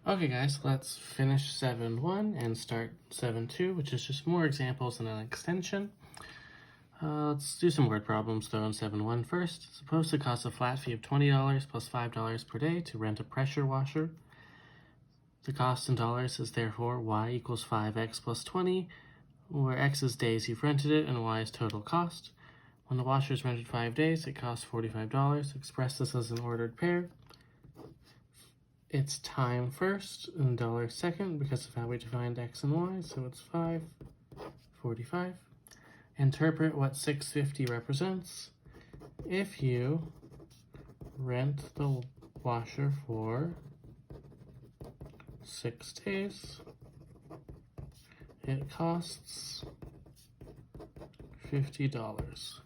Okay guys, let's finish 7.1 and start 7.2, which is just more examples and an extension. Let's do some word problems though in 7.1 first. Suppose it costs a flat fee of $20 plus $5 per day to rent a pressure washer. The cost in dollars is therefore y equals 5x plus 20, where x is days you've rented it and y is total cost. When the washer is rented 5 days, it costs $45. Express this as an ordered pair. It's time first and dollars second because of how we defined x and y, so it's 5.45. Interpret what 650 represents. If you rent the washer for 6 days, it costs $50.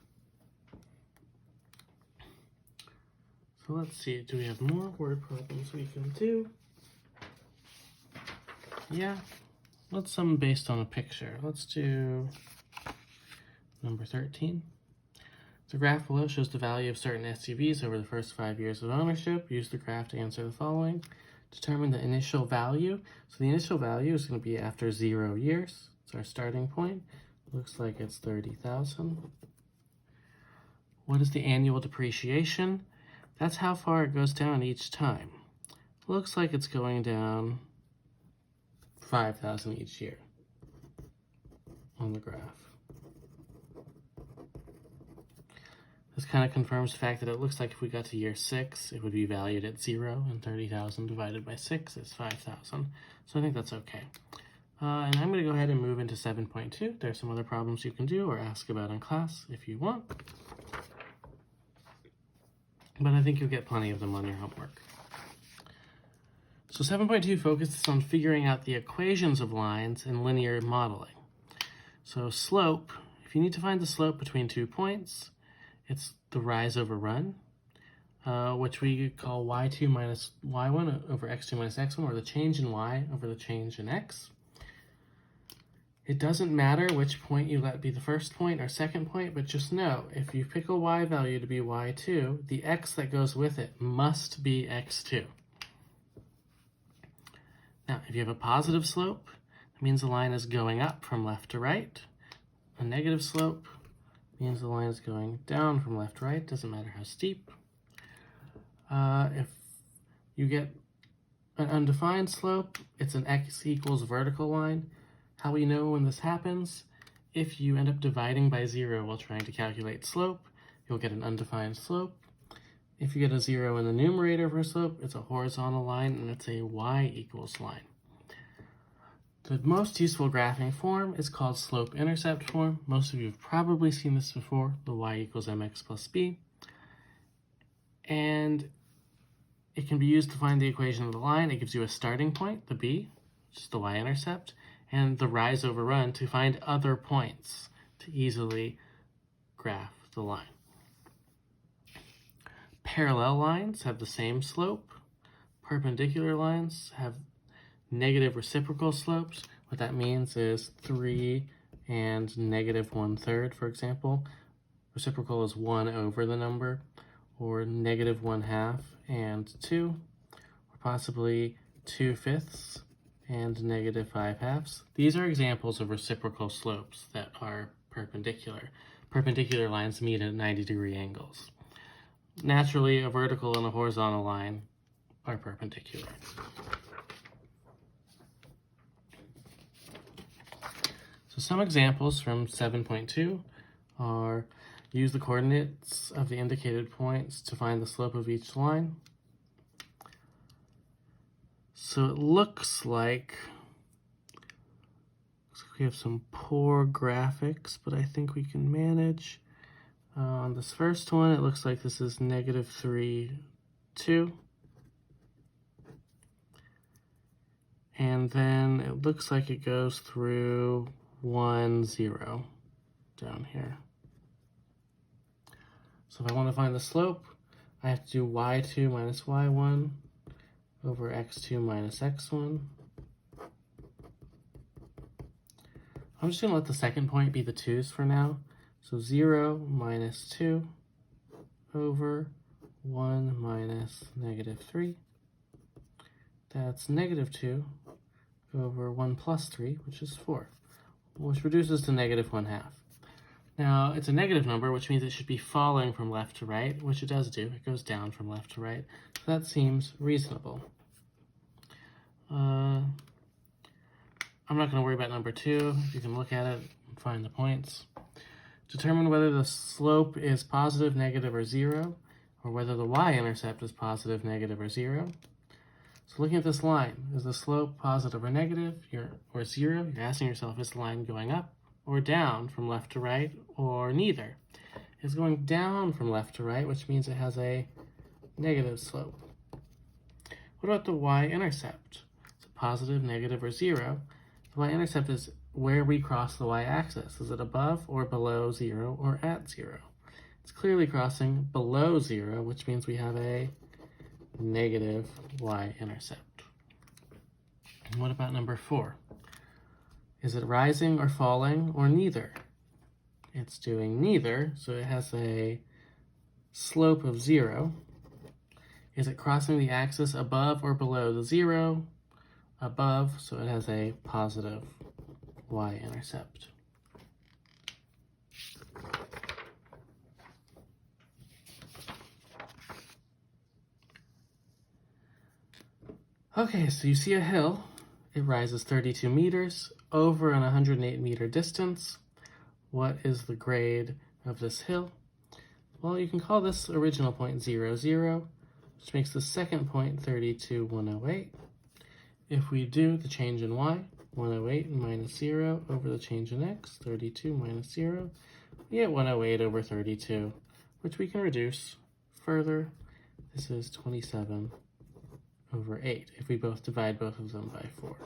So let's see, do we have more word problems we can do? Yeah, let's some based on a picture. Let's do number 13. The graph below shows the value of certain SUVs over the first 5 years of ownership. Use the graph to answer the following. Determine the initial value. So the initial value is going to be after 0 years. It's our starting point. Looks like it's 30,000. What is the annual depreciation? That's how far it goes down each time. Looks like it's going down 5,000 each year on the graph. This kind of confirms the fact that it looks like if we got to year 6, it would be valued at 0, and 30,000 divided by 6 is 5,000. So I think that's okay. And I'm going to go ahead and move into 7.2. There's some other problems you can do or ask about in class if you want. But I think you'll get plenty of them on your homework. So 7.2 focuses on figuring out the equations of lines in linear modeling. So slope, if you need to find the slope between 2 points, it's the rise over run, which we call y2 minus y1 over x2 minus x1, or the change in y over the change in x. It doesn't matter which point you let be the first point or second point, but just know, if you pick a y value to be y2, the x that goes with it must be x2. Now, if you have a positive slope, that means the line is going up from left to right. A negative slope means the line is going down from left to right, doesn't matter how steep. If you get an undefined slope, it's an x equals vertical line. How we know when this happens? If you end up dividing by 0 while trying to calculate slope, you'll get an undefined slope. If you get a 0 in the numerator for slope, it's a horizontal line and it's a y equals line. The most useful graphing form is called slope-intercept form. Most of you have probably seen this before, the y equals mx plus b. And it can be used to find the equation of the line. It gives you a starting point, the b, which is the y-intercept, and the rise over run to find other points to easily graph the line. Parallel lines have the same slope. Perpendicular lines have negative reciprocal slopes. What that means is 3 and negative 1/3, for example. Reciprocal is 1 over the number, or negative 1/2 and 2, or possibly 2/5 and negative 5/2. These are examples of reciprocal slopes that are perpendicular. Perpendicular lines meet at 90-degree angles. Naturally, a vertical and a horizontal line are perpendicular. So some examples from 7.2 are use the coordinates of the indicated points to find the slope of each line. So it looks like we have some poor graphics, but I think we can manage. On this first one, it looks like this is negative 3, 2. And then it looks like it goes through 1, 0 down here. So if I want to find the slope, I have to do y2 minus y1 over x2 minus x1. I'm just going to let the second point be the 2's for now. So 0 minus 2 over 1 minus negative 3. That's negative 2 over 1 plus 3, which is 4, which reduces to negative 1/2. Now, it's a negative number, which means it should be falling from left to right, which it does do. It goes down from left to right. So that seems reasonable. I'm not going to worry about number 2. You can look at it and find the points. Determine whether the slope is positive, negative, or 0, or whether the y-intercept is positive, negative, or 0. So looking at this line, is the slope positive or negative, or 0? You're asking yourself, is the line going up or down from left to right, or neither? It's going down from left to right, which means it has a negative slope. What about the y-intercept? Is it positive, negative, or 0? The y-intercept is where we cross the y-axis. Is it above or below 0 or at 0? It's clearly crossing below 0, which means we have a negative y-intercept. And what about number 4? Is it rising or falling or neither? It's doing neither, so it has a slope of 0. Is it crossing the axis above or below the 0? Above, so it has a positive y-intercept. Okay, so you see a hill. It rises 32 meters over an 108 meter distance. What is the grade of this hill? Well, you can call this original point 0, 0, which makes the second point 32, 108. If we do the change in y, 108 minus 0 over the change in x, 32 minus 0, we get 108 over 32, which we can reduce further. This is 27 over 8, if we both divide both of them by 4.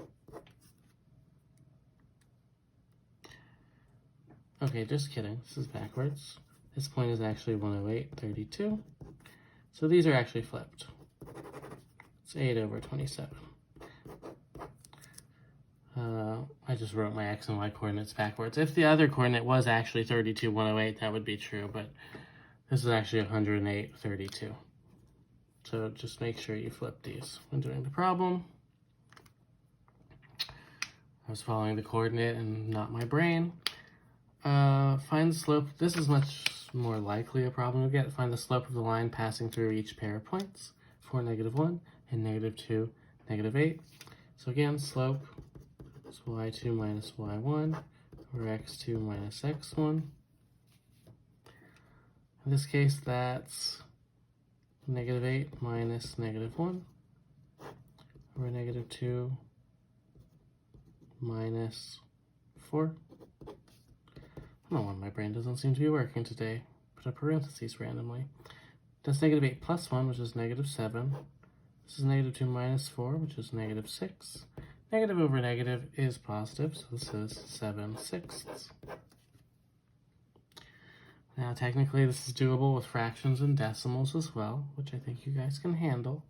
Okay, just kidding. This is backwards. This point is actually 108, 32. So these are actually flipped. It's 8 over 27. I just wrote my x and y coordinates backwards. If the other coordinate was actually 32, 108, that would be true, but this is actually 108, 32. So just make sure you flip these when doing the problem. I was following the coordinate and not my brain. Find the slope. This is much more likely a problem to get. Find the slope of the line passing through each pair of points, 4, negative 1, and negative 2, negative 8. So again, slope is y2 minus y1 over x2 minus x1. In this case, that's negative 8 minus negative 1 over negative 2 minus 4. I don't know why my brain doesn't seem to be working today. Put a parentheses randomly. That's negative 8 plus 1, which is negative 7. This is negative 2 minus 4, which is negative 6. Negative over negative is positive, so this is 7/6. Now, technically, this is doable with fractions and decimals as well, which I think you guys can handle.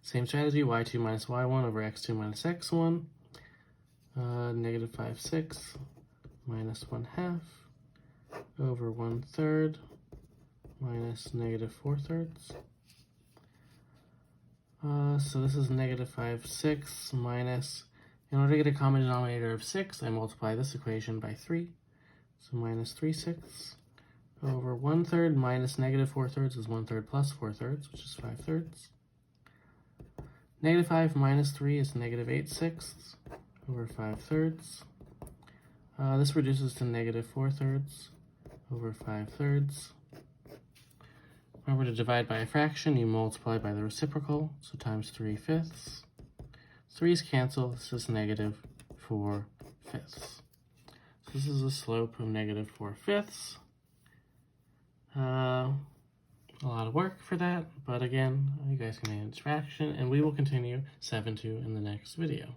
Same strategy, y2 minus y1 over x2 minus x1. Negative 5/6 minus 1/2 over 1/3 minus negative 4/3. So this is negative 5/6 minus, in order to get a common denominator of 6, I multiply this equation by 3. So minus 3/6 over 1/3 minus negative 4/3 is 1/3 plus 4/3, which is 5/3. Negative 5 minus 3 is negative 8/6 over 5/3. This reduces to negative 4/3 over 5/3. Remember, to divide by a fraction, you multiply by the reciprocal, so times 3/5. 3's cancel, this is negative 4/5. So this is a slope of negative 4/5. A lot of work for that, but again, you guys can manage fraction, and we will continue 7-2 in the next video.